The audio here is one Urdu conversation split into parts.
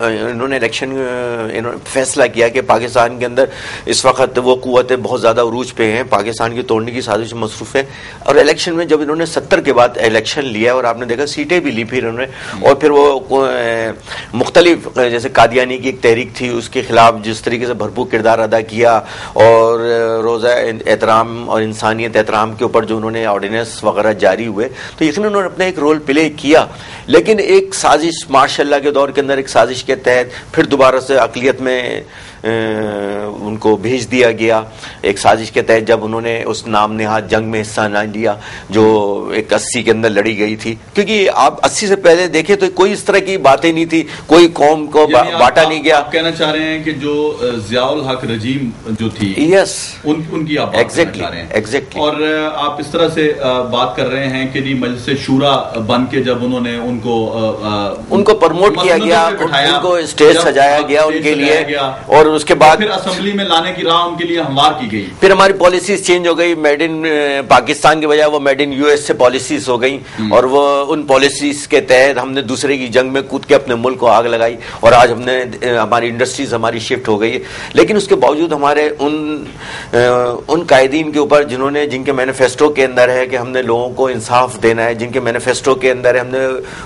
انہوں نے الیکشن فیصلہ کیا کہ پاکستان کے اندر اس وقت وہ قوتیں بہت زیادہ عروج پہ ہیں، پاکستان کی توڑنے کی سازش مصروف ہے، اور الیکشن میں جب انہوں نے 70 کے بعد الیکشن لیا اور آپ نے دیکھا سیٹیں بھی لی پھر انہوں نے، اور پھر وہ مختلف جیسے قادیانی کی ایک تحریک تھی اس کے خلاف جس طریقے سے بھرپور کردار ادا کیا، اور روزہ احترام اور انسانیت احترام کے اوپر جو انہوں نے آرڈیننس وغیرہ جاری ہوئے، تو یقیناً انہوں نے اپنا ایک رول پلے کیا، لیکن ایک سازش ماشاء اللہ کے دور کے اندر ایک سازش کے تحت پھر دوبارہ سے اقلیت میں ان کو بھیج دیا گیا، ایک سازش کے تحت جب انہوں نے اس نام نہاد جنگ میں حصہ نہ لیا جو ایک 80 کے اندر لڑی گئی تھی، کیونکہ آپ 80 سے پہلے دیکھیں تو کوئی اس طرح کی باتیں نہیں تھی، کوئی قوم کو بانٹا نہیں گیا۔ آپ کہنا چاہ رہے ہیں کہ جو ضیاء الحق رجیم جو تھی، یس ان کی آپ بات کرنا چاہ رہے ہیں، ایگزیکٹلی، اور آپ اس طرح سے بات کر رہے ہیں کہ نہیں مجلس شورا بن کے جب انہوں نے ان کو پروموٹ کیا گیا، ان کو اسٹیج سجایا گیا ان کے لیے، اور اس کے بعد پھر اسمبلی میں لانے کی راہ ان کے لیے ہموار کی گئی، پھر ہماری پالیسیز چینج ہو گئی، میڈ ان پاکستان کی بجائے وہ میڈ ان یو ایس سے پالیسیز ہو گئی، اور وہ ان پالیسیز کے تحت ہم نے دوسرے کی جنگ میں کود کے اپنے ملک کو آگ لگائی، اور آج ہم نے ہماری انڈسٹریز ہماری شفٹ ہو گئی ہے، لیکن اس کے باوجود ہمارے ان قائدین کے اوپر جن کے مینیفیسٹو کے اندر ہے کہ ہم نے لوگوں کو انصاف دینا ہے، جن کے مینیفیسٹو کے اندر ہے ہم نے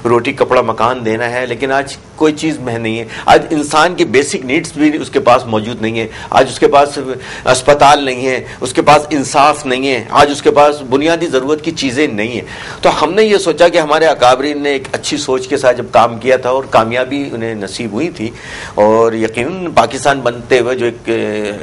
روٹی کپڑا مکان دینا ہے، لیکن آج کوئی چیز میں نہیں ہے، آج انسان کی بیسک نیڈز بھی اس کے پاس موجود نہیں ہے، آج اس کے پاس اسپتال نہیں ہے، اس کے پاس انصاف نہیں ہے، آج اس کے پاس بنیادی ضرورت کی چیزیں نہیں ہیں۔ تو ہم نے یہ سوچا کہ ہمارے اکابرین نے ایک اچھی سوچ کے ساتھ جب کام کیا تھا اور کامیابی انہیں نصیب ہوئی تھی، اور یقیناً پاکستان بنتے ہوئے جو ایک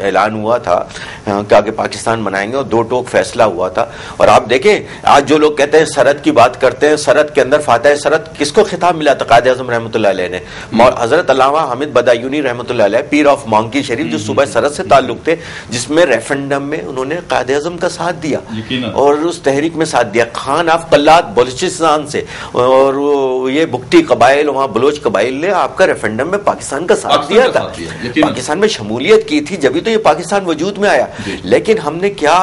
اعلان ہوا تھا کہ آگے پاکستان بنائیں گے، اور دو ٹوک فیصلہ ہوا تھا، اور آپ دیکھیں آج جو لوگ کہتے ہیں سرحد کی بات کرتے ہیں، سرحد کے اندر فاتح سرحد کس کو خطاب ملا تھا؟ قائد اعظم رحمۃ اللہ علیہ نے، حضرت علامہ حامد بدایونی رحمۃ اللہ علیہ، پیر آف مانکی شریف جو صوبہ سرحد سے تعلق تھے، جس میں ریفرنڈم میں انہوں نے قائد اعظم کا ساتھ دیا اور اس تحریک میں ساتھ دیا، خان آف قلات بلوچستان سے، اور یہ بگٹی قبائل وہاں بلوچ قبائل نے آپ کا ریفرنڈم میں پاکستان کا ساتھ دیا تھا، پاکستان میں شمولیت کی تھی، جبھی تو یہ پاکستان وجود میں آیا، لیکن ہم نے کیا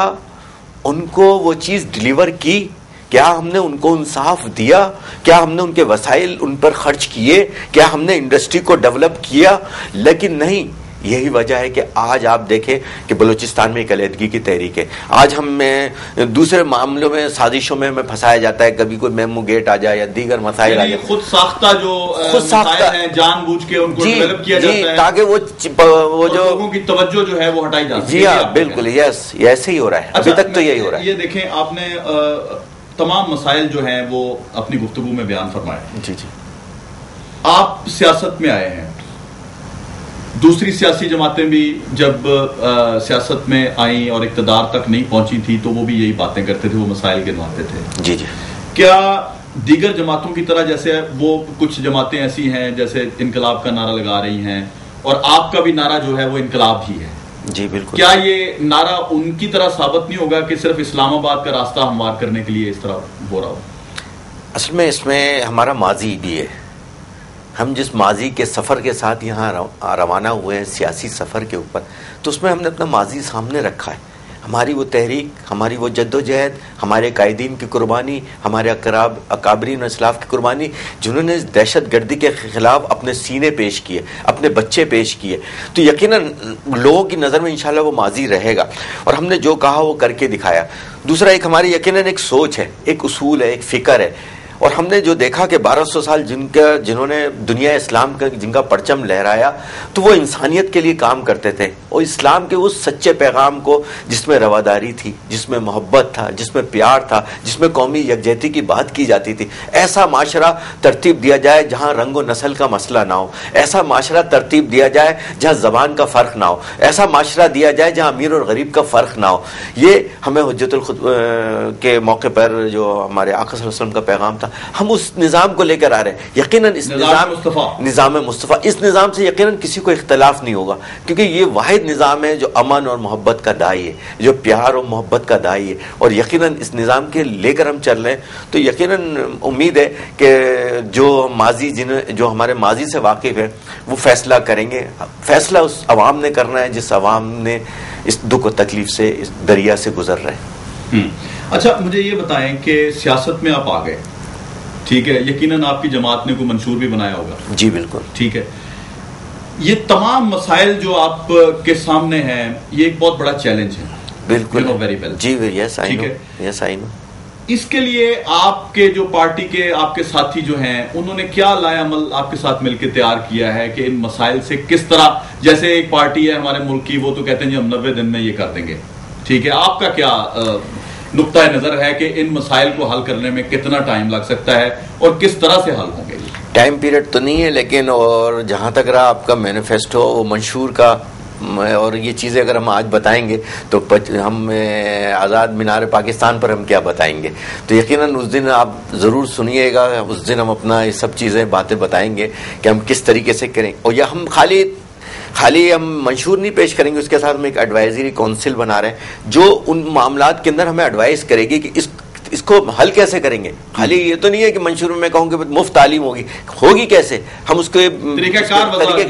ان کو وہ چیز ڈیلیور کی؟ کیا ہم نے ان کو انصاف دیا؟ کیا ہم نے ان کے وسائل ان پر خرچ کیے؟ کیا ہم نے انڈسٹری کو ڈیولپ کیا؟ لیکن نہیں، یہی وجہ ہے کہ آج آپ دیکھیں کہ بلوچستان میں ایک علیحدگی کی تحریک ہے، آج ہمیں دوسرے معاملوں میں سازشوں میں ہمیں پھنسایا جاتا ہے، کبھی کوئی میمو گیٹ آ جائے یا دیگر مسائل آ جائے، خود ساختہ جو مسائل ہیں جان بوجھ کے ان کو ڈیولپ کیا جاتا ہے تاکہ وہ جو لوگوں کی توجہ جو ہے وہ ہٹائی جا سکے۔ جی ہاں بالکل، یس ایسے ہی ہو رہا ہے، ابھی تک تو یہی ہو رہا ہے۔ یہ دیکھیں آپ نے تمام مسائل جو ہیں وہ اپنی گفتگو میں بیان فرمائے، جی جی، آپ سیاست میں آئے ہیں، دوسری سیاسی جماعتیں بھی جب سیاست میں آئیں اور اقتدار تک نہیں پہنچی تھی تو وہ بھی یہی باتیں کرتے تھے، وہ مسائل گنواتے تھے۔ جی جی، کیا دیگر جماعتوں کی طرح جیسے وہ کچھ جماعتیں ایسی ہیں جیسے انقلاب کا نعرہ لگا رہی ہیں، اور آپ کا بھی نعرہ جو ہے وہ انقلاب ہی ہے، جی بالکل، کیا یہ نعرہ ان کی طرح ثابت نہیں ہوگا کہ صرف اسلام آباد کا راستہ ہموار کرنے کے لیے اس طرح ہو رہا ہو؟ اصل میں اس میں ہمارا ماضی بھی ہے، ہم جس ماضی کے سفر کے ساتھ یہاں روانہ ہوئے ہیں سیاسی سفر کے اوپر، تو اس میں ہم نے اپنا ماضی سامنے رکھا ہے، ہماری وہ تحریک، ہماری وہ جد و جہد، ہمارے قائدین کی قربانی، ہمارے اکابرین و اسلاف کی قربانی، جنہوں نے اس دہشت گردی کے خلاف اپنے سینے پیش کیے، اپنے بچے پیش کیے، تو یقیناً لوگوں کی نظر میں انشاءاللہ وہ ماضی رہے گا، اور ہم نے جو کہا وہ کر کے دکھایا۔ دوسرا ایک ہماری یقیناً ایک سوچ ہے، ایک اصول ہے، ایک فکر ہے، اور ہم نے جو دیکھا کہ 1200 سال جنہوں نے دنیا اسلام کا جن کا پرچم لہرایا تو وہ انسانیت کے لیے کام کرتے تھے، اور اسلام کے اس سچے پیغام کو جس میں رواداری تھی، جس میں محبت تھا، جس میں پیار تھا، جس میں قومی یکجہتی کی بات کی جاتی تھی، ایسا معاشرہ ترتیب دیا جائے جہاں رنگ و نسل کا مسئلہ نہ ہو، ایسا معاشرہ ترتیب دیا جائے جہاں زبان کا فرق نہ ہو، ایسا معاشرہ دیا جائے جہاں امیر اور غریب کا فرق نہ ہو۔ یہ ہمیں حجت کے موقع پر جو ہمارے آقا صلی اللہ علیہ وسلم کا پیغام تھا، ہم اس نظام کو لے کر آ رہے ہیں۔ یقیناً اس نظام مصطفیٰ، اس نظام سے یقیناً کسی کو اختلاف نہیں ہوگا، کیونکہ یہ واحد نظام ہے جو امن اور محبت کا داعی ہے، جو پیار اور محبت کا داعی ہے، اور یقیناً اس نظام کے لے کر ہم چل رہے ہیں۔ تو یقیناً امید ہے کہ جو ہمارے ماضی سے واقف ہے وہ فیصلہ کریں گے، فیصلہ اس عوام نے کرنا ہے جس عوام نے اس دکھ و تکلیف سے، اس دریا سے گزر رہے ہیں۔ اچھا مجھے یہ بتائیں کہ سیاست میں آپ آ گئے، ٹھیک ہے، یقیناً آپ کی جماعت نے کوئی منشور بھی بنایا ہوگا؟ جی بالکل، ٹھیک ہے، یہ تمام مسائل جو آپ کے سامنے ہیں یہ ایک بہت بڑا چیلنج ہے. بالکل ویری ویل جی یس آئی نو یس آئی نو. اس کے لیے آپ کے جو پارٹی کے آپ کے ساتھی جو ہیں انہوں نے کیا لائے عمل آپ کے ساتھ مل کے تیار کیا ہے کہ ان مسائل سے کس طرح, جیسے ایک پارٹی ہے ہمارے ملک کی وہ تو کہتے ہیں جی ہم 90 دن میں یہ کر دیں گے, ٹھیک ہے, آپ کا کیا نقطۂ نظر ہے کہ ان مسائل کو حل کرنے میں کتنا ٹائم لگ سکتا ہے اور کس طرح سے حل ہوں گے؟ ٹائم پیریڈ تو نہیں ہے, لیکن اور جہاں تک رہا آپ کا مینیفیسٹو وہ منشور کا, اور یہ چیزیں اگر ہم آج بتائیں گے تو ہم آزاد مینار پاکستان پر ہم کیا بتائیں گے, تو یقیناً اس دن آپ ضرور سنیے گا, اس دن ہم اپنا یہ سب چیزیں باتیں بتائیں گے کہ ہم کس طریقے سے کریں. اور یہ ہم خالی ہم منشور نہیں پیش کریں گے, اس کے ساتھ ہم ایک ایڈوائزری کونسل بنا رہے ہیں جو ان معاملات کے اندر ہمیں ایڈوائز کرے گی کہ اس کو حل کیسے کریں گے. خالی یہ تو نہیں ہے کہ منشور میں کہوں کہ مفت تعلیم ہوگی کیسے, ہم اس کو طریقہ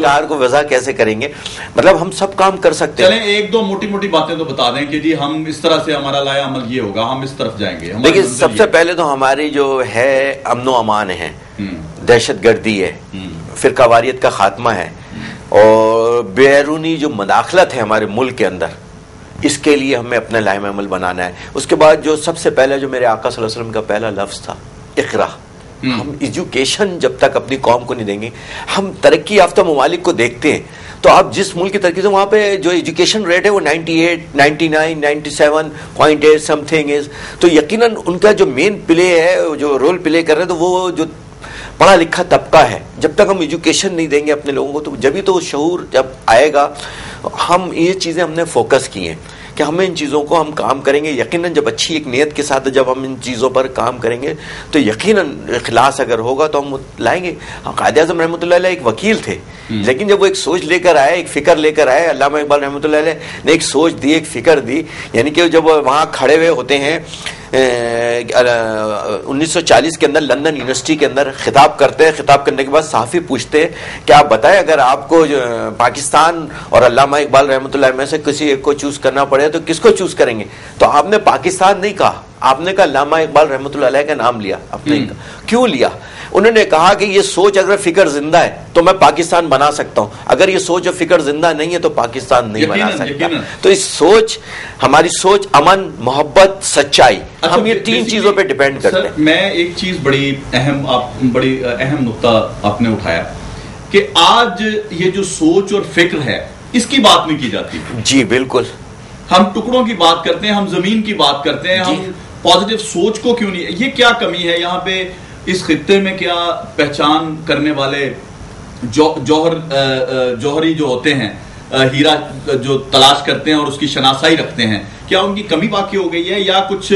کار کو وضع کیسے کریں گے, مطلب ہم سب کام کر سکتے ہیں. چلیں ایک دو موٹی موٹی باتیں تو بتا دیں کہ جی ہم اس طرح سے ہمارا لایا عمل یہ ہوگا, ہم اس طرف جائیں گے. دیکھیے سب سے پہلے تو ہماری جو ہے امن و امان ہے, دہشت گردی ہے, فرقہ واریت کا خاتمہ ہے, اور بیرونی جو مداخلت ہے ہمارے ملک کے اندر, اس کے لیے ہمیں اپنا لائحہ عمل بنانا ہے. اس کے بعد جو سب سے پہلے جو میرے آقا صلی اللہ علیہ وسلم کا پہلا لفظ تھا اقرا, ہم ایجوکیشن جب تک اپنی قوم کو نہیں دیں گے, ہم ترقی یافتہ ممالک کو دیکھتے ہیں تو آپ جس ملک کی ترقی سے وہاں پہ جو ایجوکیشن ریٹ ہے وہ 98, 99, 97.8 سم تھنگ از, تو یقیناً ان کا جو مین پلے ہے, جو رول پلے کر رہے ہیں, تو وہ جو پڑھا لکھا طبقہ ہے, جب تک ہم ایجوکیشن نہیں دیں گے اپنے لوگوں کو تو جبھی تو شعور جب آئے گا. ہم یہ چیزیں ہم نے فوکس کی ہیں کہ ہمیں ان چیزوں کو ہم کام کریں گے. یقیناً جب اچھی ایک نیت کے ساتھ جب ہم ان چیزوں پر کام کریں گے تو یقیناً اخلاص اگر ہوگا تو ہم لائیں گے. قائد اعظم رحمۃ اللہ علیہ ایک وکیل تھے, لیکن جب وہ ایک سوچ لے کر آئے, ایک فکر لے کر آئے, علامہ اقبال رحمۃ اللہ علیہ نے ایک سوچ دی, ایک فکر دی, یعنی کہ جب وہاں کھڑے ہوئے ہوتے ہیں 1940 کے اندر لندن یونیورسٹی کے اندر خطاب کرتے ہیں, خطاب کرنے کے بعد صحافی پوچھتے ہیں کہ آپ بتائیں اگر آپ کو پاکستان اور علامہ اقبال رحمۃ اللہ میں سے کسی ایک کو چوز کرنا پڑے تو کس کو چوز کریں گے؟ تو آپ نے پاکستان نہیں کہا, آپ نے کہا علامہ اقبال رحمۃ اللہ علیہ کا نام لیا. آپ نے کیوں لیا؟ انہوں نے کہا کہ یہ سوچ اگر فکر زندہ ہے تو میں پاکستان بنا سکتا ہوں, اگر یہ سوچ اور فکر زندہ نہیں ہے تو پاکستان نہیں بنا سکتا. تو اس سوچ, ہماری سوچ امن, محبت, سچائی, ہم یہ تین چیزوں پہ ڈیپینڈ کرتے ہیں. میں ایک چیز بڑی اہم نقطہ آپ نے اٹھایا کہ آج یہ جو سوچ اور فکر ہے اس کی بات نہیں کی جاتی. جی بالکل, ہم ٹکڑوں کی بات کرتے ہیں, ہم زمین کی بات کرتے ہیں, ہم پازیٹیو سوچ کو کیوں نہیں. یہ کیا کمی ہے یہاں پہ اس خطے میں؟ کیا پہچان کرنے والے جوہری جو ہوتے ہیں, ہیرا جو تلاش کرتے ہیں اور اس کی شناسائی رکھتے ہیں, کیا ان کی کمی باقی ہو گئی ہے, یا کچھ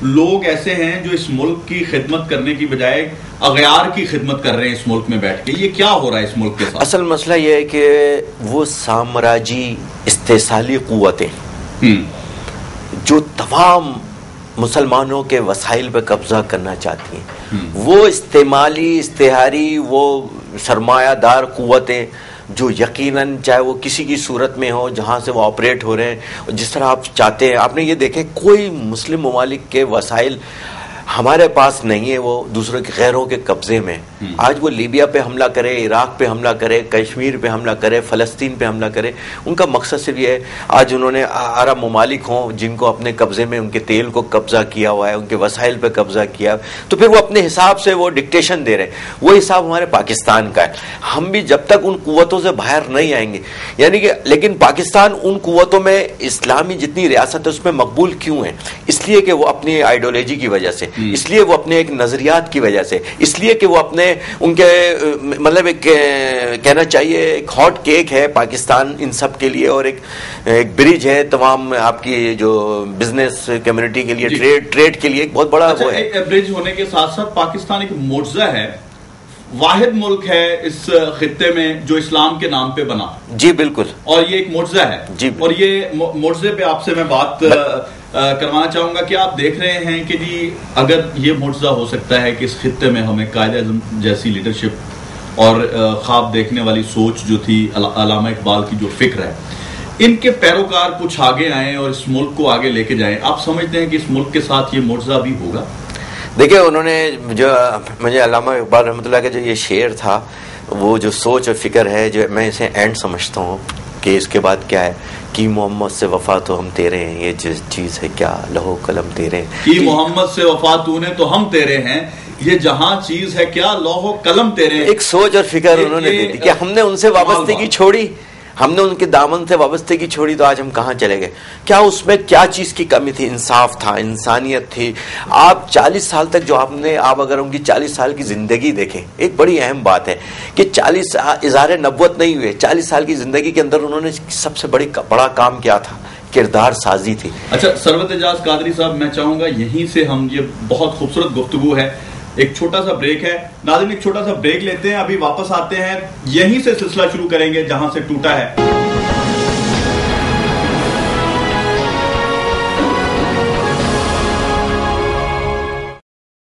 لوگ ایسے ہیں جو اس ملک کی خدمت کرنے کی بجائے اغیار کی خدمت کر رہے ہیں اس ملک میں بیٹھ کے؟ یہ کیا ہو رہا ہے اس ملک کے ساتھ؟ اصل مسئلہ یہ ہے کہ وہ سامراجی استحصالی قوتیں جو تمام مسلمانوں کے وسائل پہ قبضہ کرنا چاہتی ہیں, وہ استعمالی, استعاری, وہ سرمایہ دار قوتیں جو یقیناً چاہے وہ کسی کی صورت میں ہو جہاں سے وہ آپریٹ ہو رہے ہیں جس طرح آپ چاہتے ہیں. آپ نے یہ دیکھے کوئی مسلم ممالک کے وسائل ہمارے پاس نہیں ہے, وہ دوسروں کے غیروں کے قبضے میں. آج وہ لیبیا پہ حملہ کرے, عراق پہ حملہ کرے, کشمیر پہ حملہ کرے, فلسطین پہ حملہ کرے, ان کا مقصد صرف یہ ہے آج انہوں نے عرب ممالک ہوں جن کو اپنے قبضے میں ان کے تیل کو قبضہ کیا ہوا ہے, ان کے وسائل پہ قبضہ کیا, تو پھر وہ اپنے حساب سے وہ ڈکٹیشن دے رہے ہیں. وہ حساب ہمارے پاکستان کا ہے. ہم بھی جب تک ان قوتوں سے باہر نہیں آئیں گے, یعنی کہ لیکن پاکستان ان قوتوں میں اسلامی جتنی ریاست ہے اس میں مقبول کیوں ہے؟ اس لیے کہ وہ اپنی آئیڈیالوجی کی وجہ سے, اس لیے وہ اپنے ایک نظریات کی وجہ سے, اس لیے کہ وہ اپنے ان کے مطلب ایک کہنا چاہیے ایک ہاٹ کیک ہے پاکستان ان سب کے لیے, اور ایک برج ہے تمام آپ کی جو بزنس کمیونٹی کے لیے, ٹریڈ کے لیے ایک بہت بڑا وہ ہے. برج ہونے کے ساتھ ساتھ پاکستان ایک معجزہ ہے, واحد ملک ہے اس خطے میں جو اسلام کے نام پہ بنا. جی بالکل, اور یہ ایک معجزہ ہے. جی, اور یہ معجزے پہ آپ سے میں بات کروانا چاہوں گا کہ آپ دیکھ رہے ہیں کہ جی اگر یہ معجزہ ہو سکتا ہے کہ اس خطے میں ہمیں قائد اعظم جیسی لیڈرشپ اور خواب دیکھنے والی سوچ جو تھی, علامہ اقبال کی جو فکر ہے, ان کے پیروکار کچھ آگے آئیں اور اس ملک کو آگے لے کے جائیں, آپ سمجھتے ہیں کہ اس ملک کے ساتھ یہ معجزہ بھی ہوگا؟ دیکھیں انہوں نے جو مجھے علامہ اقبال رحمۃ اللہ کا جو یہ شعر تھا وہ جو سوچ اور فکر ہے جو میں اسے اینڈ سمجھتا ہوں کہ اس کے بعد کیا ہے کہ محمد سے وفا تو ہم تیرے ہیں، یہ جس چیز ہے کیا لوح قلم تیرے ہیں، کہ محمد سے وفا تو نے تو ہم تیرے ہیں، یہ جہاں چیز ہے کیا لوح قلم تیرے ہیں. ایک سوچ اور فکر انہوں نے دی تھی کہ ہم نے ان سے وابستگی چھوڑی، ہم نے ان کے دامن سے وابستگی چھوڑی تو آج ہم کہاں چلے گئے. کیا اس میں کیا چیز کی کمی تھی؟ انصاف تھا، انسانیت تھی. آپ 40 سال تک جو آپ اگر ان کی 40 سال کی زندگی دیکھیں، ایک بڑی اہم بات ہے کہ 40 اظہار نبوت نہیں ہوئے، 40 سال کی زندگی کے اندر انہوں نے سب سے بڑا کام کیا تھا؟ کردار سازی تھی. اچھا ثروت اعجاز قادری صاحب، میں چاہوں گا یہیں سے ہم، یہ بہت خوبصورت گفتگو ہے، ایک چھوٹا سا بریک ہے. ناظرین ایک چھوٹا سا بریک لیتے ہیں، ابھی واپس آتے ہیں، یہیں سے سلسلہ شروع کریں گے جہاں سے ٹوٹا ہے.